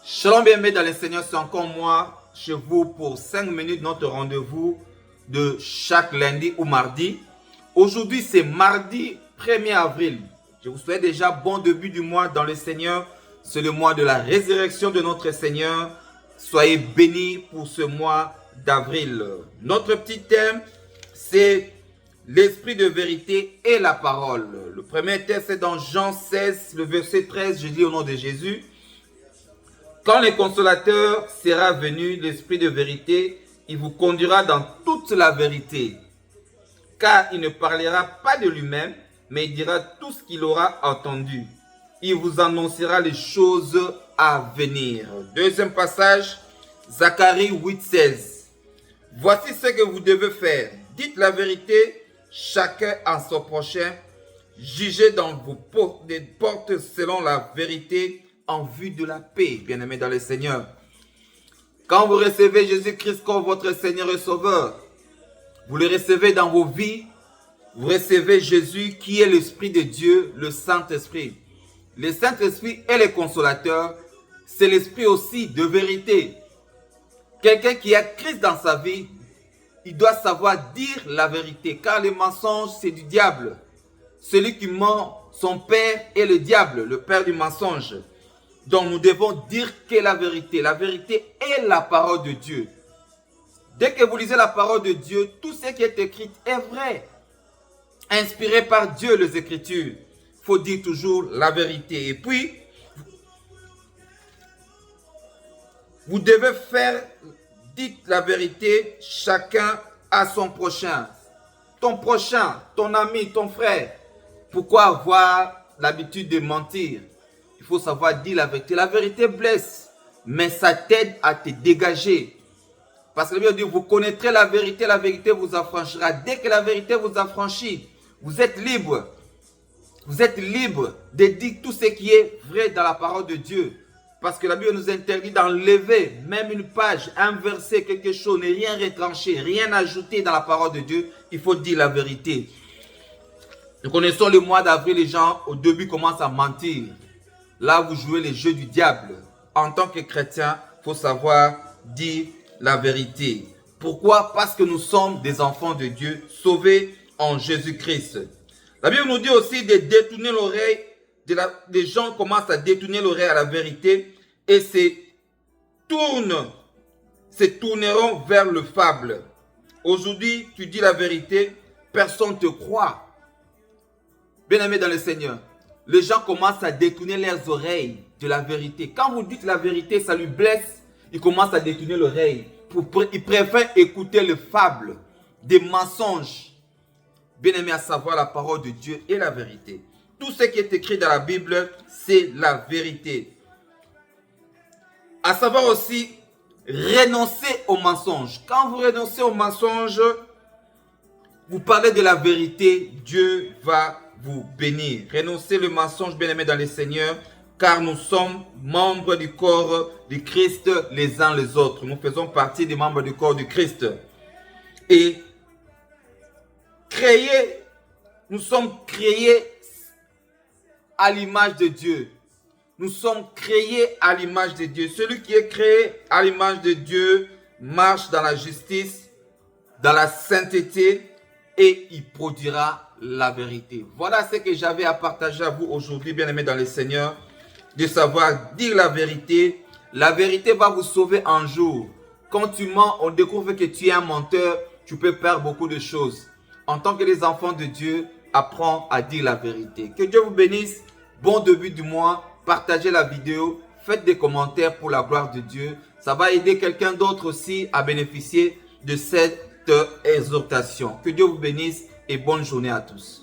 Shalom, bien-aimés dans le Seigneur, c'est encore moi chez vous pour 5 minutes, notre rendez-vous de chaque lundi ou mardi. Aujourd'hui, c'est mardi 1er avril. Je vous souhaite déjà bon début du mois dans le Seigneur. C'est le mois de la résurrection de notre Seigneur. Soyez bénis pour ce mois d'avril. Notre petit thème, c'est l'esprit de vérité et la parole. Le premier texte est dans Jean 16, le verset 13. Je lis au nom de Jésus. Quand le consolateur sera venu, l'esprit de vérité, il vous conduira dans toute la vérité. Car il ne parlera pas de lui-même, mais il dira tout ce qu'il aura entendu. Il vous annoncera les choses à venir. Deuxième passage, Zacharie 8, 16. Voici ce que vous devez faire. Dites la vérité, chacun à son prochain. Jugez dans vos portes selon la vérité, en vue de la paix, bien-aimés dans le Seigneur. Quand vous recevez Jésus-Christ comme votre Seigneur et Sauveur, vous le recevez dans vos vies, vous recevez Jésus qui est l'Esprit de Dieu, le Saint-Esprit. Le Saint-Esprit est le consolateur, c'est l'Esprit aussi de vérité. Quelqu'un qui a Christ dans sa vie, il doit savoir dire la vérité, car le mensonge, c'est du diable. Celui qui ment, son père est le diable, le père du mensonge. Donc nous devons dire que la vérité est la parole de Dieu. Dès que vous lisez la parole de Dieu, tout ce qui est écrit est vrai. Inspiré par Dieu les Écritures. Il faut dire toujours la vérité. Et puis, vous devez faire, dites la vérité, chacun à son prochain. Ton prochain, ton ami, ton frère. Pourquoi avoir l'habitude de mentir? Il faut savoir dire la vérité. La vérité blesse, mais ça t'aide à te dégager. Parce que la Bible dit, vous connaîtrez la vérité vous affranchira. Dès que la vérité vous affranchit, vous êtes libre. Vous êtes libre de dire tout ce qui est vrai dans la parole de Dieu. Parce que la Bible nous interdit d'enlever même une page, un verset, quelque chose, ne rien retrancher, rien ajouter dans la parole de Dieu. Il faut dire la vérité. Nous connaissons le mois d'avril, les gens au début commencent à mentir. Là, vous jouez les jeux du diable. En tant que chrétien, il faut savoir dire la vérité. Pourquoi? Parce que nous sommes des enfants de Dieu, sauvés en Jésus-Christ. La Bible nous dit aussi de détourner l'oreille. Les gens commencent à détourner l'oreille à la vérité et se tourneront vers le fable. Aujourd'hui, tu dis la vérité, personne ne te croit. Bien-aimés dans le Seigneur, les gens commencent à détourner leurs oreilles de la vérité. Quand vous dites la vérité, ça lui blesse. Ils commencent à détourner l'oreille. Ils préfèrent écouter les fables, des mensonges. Bien aimé, à savoir la parole de Dieu et la vérité. Tout ce qui est écrit dans la Bible, c'est la vérité. À savoir aussi, renoncer aux mensonges. Quand vous renoncez aux mensonges, vous parlez de la vérité, Dieu va vous bénir. Renoncez le mensonge, bien-aimés dans le Seigneur, car nous sommes membres du corps du Christ les uns les autres. Nous faisons partie des membres du corps du Christ. Et nous sommes créés à l'image de Dieu. Nous sommes créés à l'image de Dieu. Celui qui est créé à l'image de Dieu marche dans la justice, dans la sainteté, et il produira la vérité. Voilà ce que j'avais à partager à vous aujourd'hui, bien-aimés dans le Seigneur, de savoir dire la vérité. La vérité va vous sauver un jour. Quand tu mens, on découvre que tu es un menteur, tu peux perdre beaucoup de choses. En tant que les enfants de Dieu, apprends à dire la vérité. Que Dieu vous bénisse. Bon début du mois. Partagez la vidéo. Faites des commentaires pour la gloire de Dieu. Ça va aider quelqu'un d'autre aussi à bénéficier de cette exhortation. Que Dieu vous bénisse et bonne journée à tous.